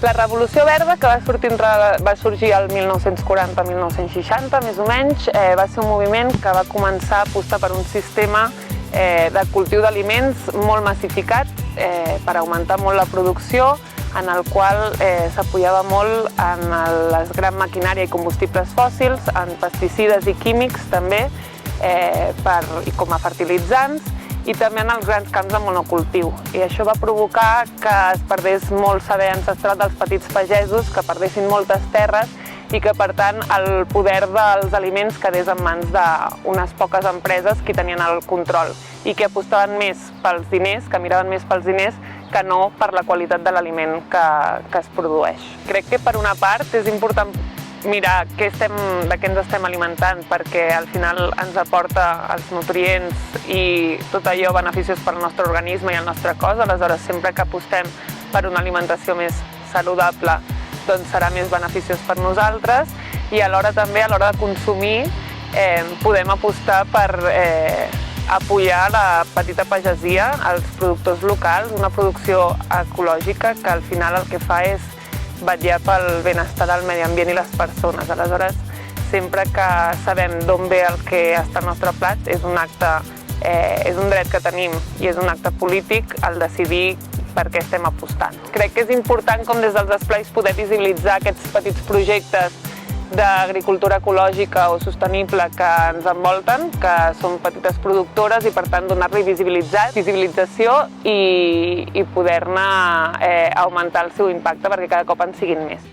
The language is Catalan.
La Revolució Verda, que va sorgir el 1940-1960, més o menys, va ser un moviment que va començar a apostar per un sistema de cultiu d'aliments molt massificat per augmentar molt la producció, en el qual s'apoyava molt en la gran maquinària i combustibles fòssils, en pesticides i químics també, com a fertilitzants, i també en els grans camps de monocultiu. I això va provocar que es perdés molt saber ancestral dels petits pagesos, que perdessin moltes terres i que, per tant, el poder dels aliments quedés en mans d'unes poques empreses que tenien el control i que apostaven més pels diners, que miraven més pels diners, que no per la qualitat de l'aliment que es produeix. Crec que, per una part, és important mirar de què ens estem alimentant, perquè al final ens aporta els nutrients i tot allò beneficiós per al nostre organisme i al nostre cos. Aleshores, sempre que apostem per una alimentació més saludable, doncs serà més beneficiós per nosaltres, i alhora també, a l'hora de consumir, podem apostar per apoyar la petita pagesia, els productors locals, una producció ecològica que al final el que fa és vetllar pel benestar del medi ambient i les persones. Aleshores, sempre que sabem d'on ve el que està al nostre plat, és un dret que tenim i és un acte polític el decidir per què estem apostant. Crec que és important, com des dels esplais, poder visibilitzar aquests petits projectes d'agricultura ecològica o sostenible que ens envolten, que són petites productores, i per tant donar-li visibilització i poder-ne augmentar el seu impacte perquè cada cop en siguin més.